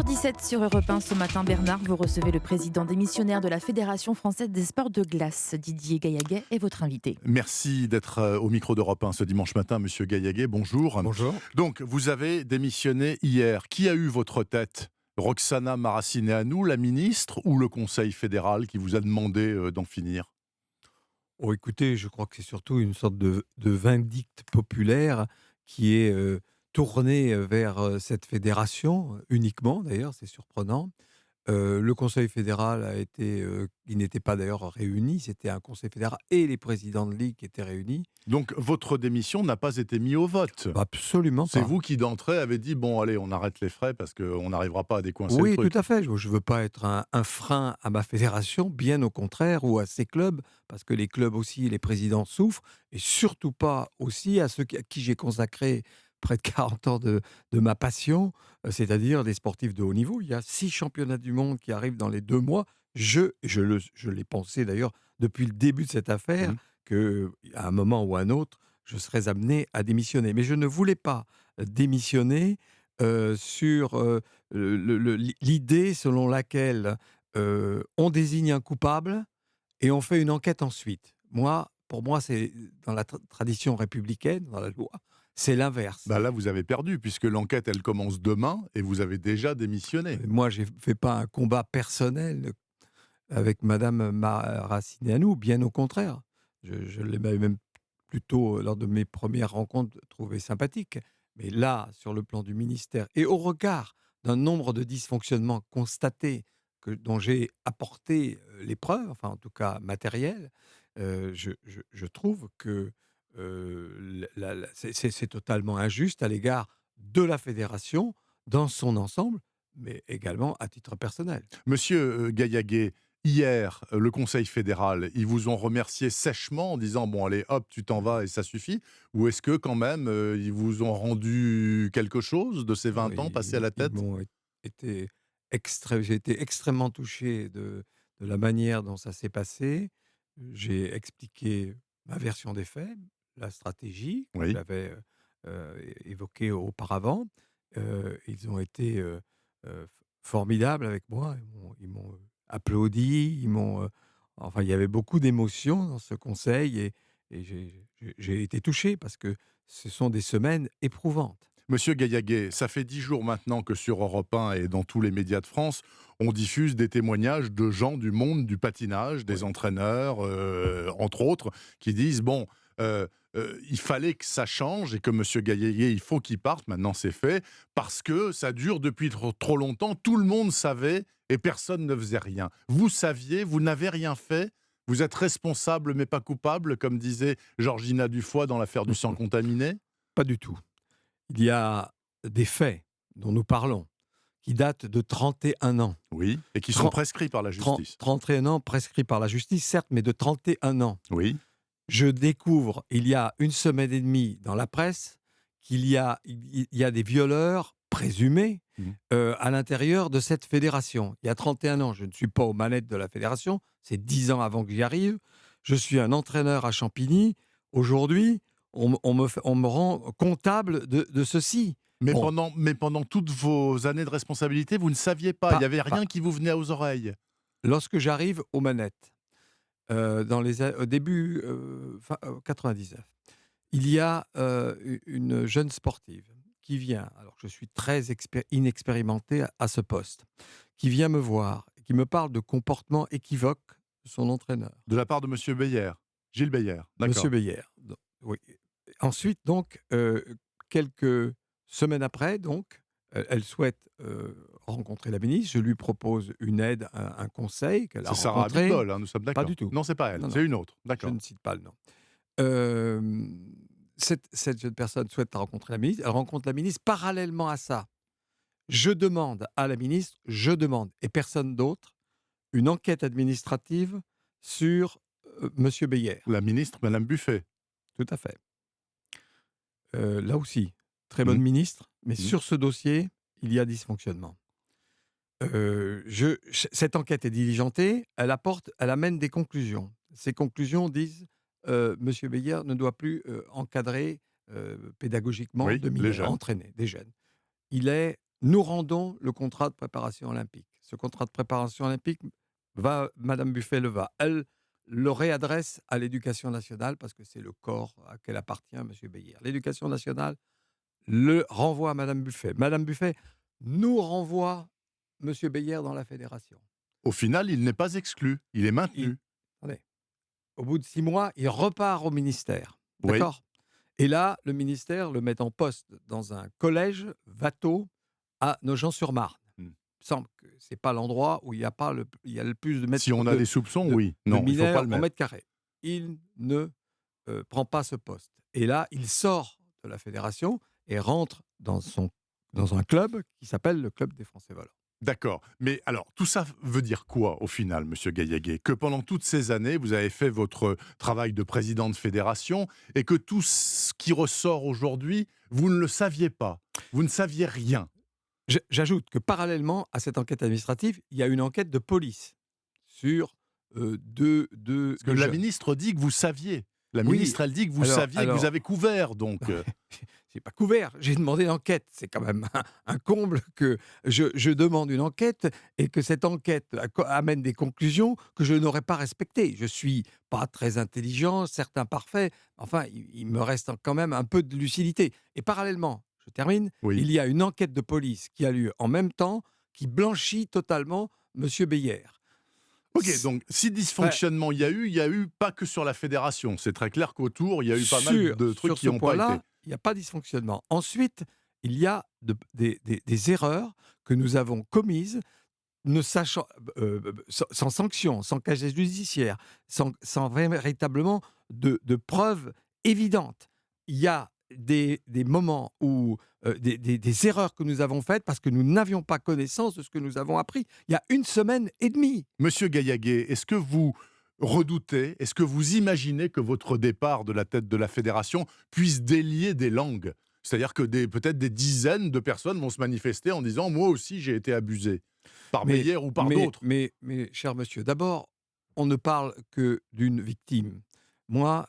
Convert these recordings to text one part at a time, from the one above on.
6h17 sur Europe 1 ce matin, Bernard, vous recevez le président démissionnaire de la Fédération française des sports de glace, Didier Gaillaguet, est votre invité. Merci d'être au micro d'Europe 1 ce dimanche matin, monsieur Gaillaguet, bonjour. Bonjour. Donc, vous avez démissionné hier. Qui a eu votre tête ? Roxana Maracineanu, la ministre, ou le Conseil fédéral qui vous a demandé d'en finir ? Oh, écoutez, je crois que c'est surtout une sorte de vindicte populaire qui est tournée vers cette fédération, uniquement d'ailleurs, c'est surprenant. Le Conseil fédéral il n'était pas d'ailleurs réuni, c'était un Conseil fédéral et les présidents de ligue qui étaient réunis. Donc, votre démission n'a pas été mise au vote. Absolument C'est pas. vous qui, d'entrée, avez dit, bon, allez, on arrête les frais parce qu'on n'arrivera pas à décoincer le Oui, truc. tout à fait. Je ne veux pas être un frein à ma fédération, bien au contraire, ou à ses clubs, parce que les clubs aussi, les présidents souffrent, et surtout pas aussi à ceux à qui j'ai consacré près de 40 ans de ma passion, c'est-à-dire des sportifs de haut niveau. Il y a 6 championnats du monde qui arrivent dans les 2 mois. Je l'ai pensé d'ailleurs depuis le début de cette affaire, Mhm. qu'à un moment ou à un autre, je serais amené à démissionner. Mais je ne voulais pas démissionner sur l'idée selon laquelle on désigne un coupable et on fait une enquête ensuite. Pour moi, c'est dans la tradition républicaine, dans la loi, c'est l'inverse. Bah là, vous avez perdu, puisque l'enquête, elle commence demain, et vous avez déjà démissionné. Moi, je ne fais pas un combat personnel avec Madame Maracineanu, bien au contraire. Je l'ai même plutôt, lors de mes premières rencontres, trouvé sympathique. Mais là, sur le plan du ministère, et au regard d'un nombre de dysfonctionnements constatés dont j'ai apporté les preuves, enfin en tout cas matérielles, je trouve que c'est totalement injuste à l'égard de la fédération dans son ensemble, mais également à titre personnel. Monsieur Gaillaguet, hier, le Conseil fédéral, ils vous ont remercié sèchement en disant « bon allez, hop, tu t'en vas et ça suffit » ou est-ce que quand même, ils vous ont rendu quelque chose de ces 20 ans passés à la Ils tête ? m'ont été j'ai été extrêmement touché de la manière dont ça s'est passé. J'ai expliqué ma version des faits, la stratégie que Oui. j'avais évoquée auparavant. Ils ont été formidables avec moi. Ils m'ont applaudi. Enfin, il y avait beaucoup d'émotions dans ce conseil et j'ai été touché parce que ce sont des semaines éprouvantes. Monsieur Gaillaguet, ça fait 10 jours maintenant que sur Europe 1 et dans tous les médias de France, on diffuse des témoignages de gens du monde du patinage, des Oui. entraîneurs, entre autres, qui disent bon, il fallait que ça change et que Monsieur Gaillaguet, il faut qu'il parte. Maintenant, c'est fait parce que ça dure depuis trop longtemps. Tout le monde savait et personne ne faisait rien. Vous saviez, vous n'avez rien fait. Vous êtes responsable mais pas coupable, comme disait Georgina Dufoy dans l'affaire du sang contaminé. Pas du tout. Il y a des faits dont nous parlons qui datent de 31 ans. Oui, et qui sont Tren- prescrits par la justice. 31 ans prescrits par la justice, certes, mais de 31 ans. Oui. Je découvre, il y a une semaine et demie dans la presse, qu'il y a des violeurs présumés Mmh. à l'intérieur de cette fédération. Il y a 31 ans, je ne suis pas aux manettes de la fédération, c'est 10 ans avant que j'y arrive. Je suis un entraîneur à Champigny. Aujourd'hui, on me rend comptable de ceci. Mais Bon, pendant toutes vos années de responsabilité, vous ne saviez pas. Il pas, n'y avait pas- rien qui vous venait aux oreilles. lorsque j'arrive aux manettes, au début 99, il y a une jeune sportive qui vient, alors je suis très inexpérimenté à ce poste, qui vient me voir, qui me parle de comportement équivoque de son entraîneur, De la part de Monsieur Beyer, Gilles Beyer. Monsieur D'accord. Beyer. Oui. Ensuite, donc, quelques semaines après, donc, elle souhaite rencontrer la ministre. Je lui propose une aide, un conseil qu'elle a C'est Sarah rencontré. Abitbol, hein, nous sommes Pas d'accord. du tout. Non, c'est pas elle, Non, non, c'est une autre. je D'accord. ne cite pas le nom. Cette jeune personne souhaite rencontrer la ministre. Elle rencontre la ministre. Parallèlement à ça, je demande à la ministre, et personne d'autre, une enquête administrative sur Monsieur Beyer. La ministre, Madame Buffet. Tout à fait. Là aussi, très bonne Mmh. ministre, mais Mmh. sur ce dossier, il y a dysfonctionnement. Cette enquête est diligentée, elle amène des conclusions. Ces conclusions disent Monsieur Beyer ne doit plus encadrer pédagogiquement Oui, les jeunes. entraîner des jeunes. Il est nous rendons le contrat de préparation olympique. Ce contrat de préparation olympique, Madame Buffet elle le réadresse à l'Éducation nationale parce que c'est le corps auquel appartient M. Beyer. L'Éducation nationale le renvoie à Madame Buffet. Madame Buffet nous renvoie M. Beyer dans la fédération. Au final, il n'est pas exclu, il est maintenu. Attendez. Au bout de 6 mois, il repart au ministère. Oui. D'accord ? Et là, le ministère le met en poste dans un collège, Watteau, à Nogent-sur-Marne. Il me semble que ce n'est pas l'endroit où il y a le plus de mètres Si on a des soupçons, oui. de Non, il ne faut mineurs pas le en mettre. mètre carré. Il ne prend pas ce poste. Et là, il sort de la fédération et rentre dans un club qui s'appelle le Club des Français volants. D'accord. Mais alors, tout ça veut dire quoi, au final, Monsieur Gaillaguet? Que pendant toutes ces années, vous avez fait votre travail de président de fédération et que tout ce qui ressort aujourd'hui, vous ne le saviez pas. Vous ne saviez rien. J'ajoute que parallèlement à cette enquête administrative, il y a une enquête de police sur deux Parce que la jeunes. ministre dit que vous saviez. La Oui. ministre, elle dit que vous saviez, que vous avez couvert, donc. J'ai pas couvert, j'ai demandé l'enquête. C'est quand même un comble que je demande une enquête et que cette enquête amène des conclusions que je n'aurais pas respectées. Je suis pas très intelligent, certes imparfait, enfin, il me reste quand même un peu de lucidité. Et parallèlement, je termine, Oui. il y a une enquête de police qui a lieu en même temps qui blanchit totalement M. Beyer. Ok, donc si dysfonctionnement il y a eu pas que sur la fédération. C'est très clair qu'autour, il y a eu pas mal de trucs qui n'ont pas été. Il n'y a pas de dysfonctionnement. Ensuite, il y a des erreurs que nous avons commises, ne sachant, sans sanction, sans casier judiciaire, sans véritablement de preuves évidentes. Il y a des moments où des erreurs que nous avons faites parce que nous n'avions pas connaissance de ce que nous avons appris. Il y a 1 semaine et demie. Monsieur Gaillaguet, est-ce que vous redoutez, est-ce que vous imaginez que votre départ de la tête de la fédération puisse délier des langues? C'est-à-dire que peut-être des dizaines de personnes vont se manifester en disant « moi aussi j'ai été abusé » par Beyer ou par d'autres. Mais, cher monsieur, d'abord, on ne parle que d'une victime. Moi,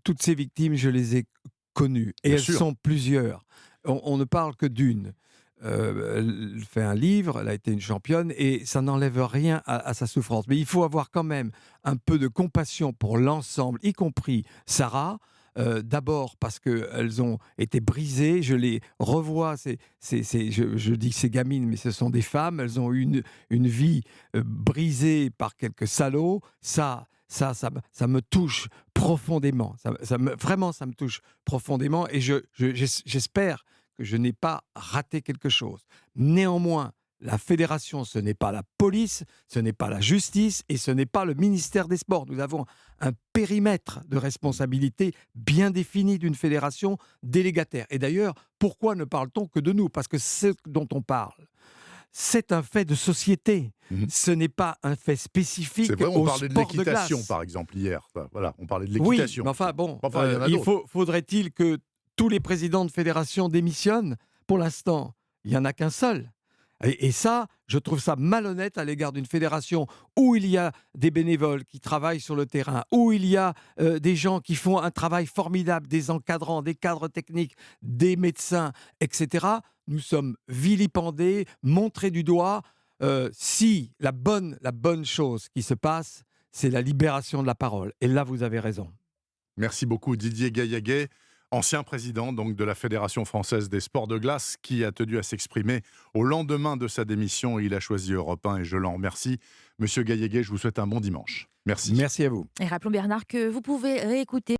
toutes ces victimes, je les ai connues. Et Bien elles sûr. sont plusieurs. On ne parle que d'une. Elle fait un livre, elle a été une championne, et ça n'enlève rien à sa souffrance. Mais il faut avoir quand même un peu de compassion pour l'ensemble, y compris Sarah. D'abord parce qu'elles ont été brisées, je les revois, je dis ces gamines, mais ce sont des femmes, elles ont eu une vie brisée par quelques salauds, ça me touche profondément, vraiment ça me touche profondément, et j'espère que je n'ai pas raté quelque chose. Néanmoins, la fédération, ce n'est pas la police, ce n'est pas la justice et ce n'est pas le ministère des Sports. Nous avons un périmètre de responsabilité bien défini d'une fédération délégataire. Et d'ailleurs, pourquoi ne parle-t-on que de nous? Parce que ce dont on parle, c'est un fait de société. Ce n'est pas un fait spécifique C'est vrai, on au parlait de sport de l'équitation, glace. par exemple, hier. Enfin, voilà, on parlait de Oui, l'équitation. mais enfin bon, Enfin, il y en a d'autres. faudrait-il que tous les présidents de fédération démissionnent? Pour l'instant, il n'y en a qu'un seul. Et ça, je trouve ça malhonnête à l'égard d'une fédération où il y a des bénévoles qui travaillent sur le terrain, où il y a des gens qui font un travail formidable, des encadrants, des cadres techniques, des médecins, etc. Nous sommes vilipendés, montrés du doigt. Si la bonne chose qui se passe, c'est la libération de la parole. Et là, vous avez raison. Merci beaucoup Didier Gaillaguet, ancien président donc de la Fédération française des sports de glace, qui a tenu à s'exprimer au lendemain de sa démission. Il a choisi Europe 1 et je l'en remercie. Monsieur Gaillaguet, je vous souhaite un bon dimanche. Merci. Merci à vous. Et rappelons Bernard que vous pouvez réécouter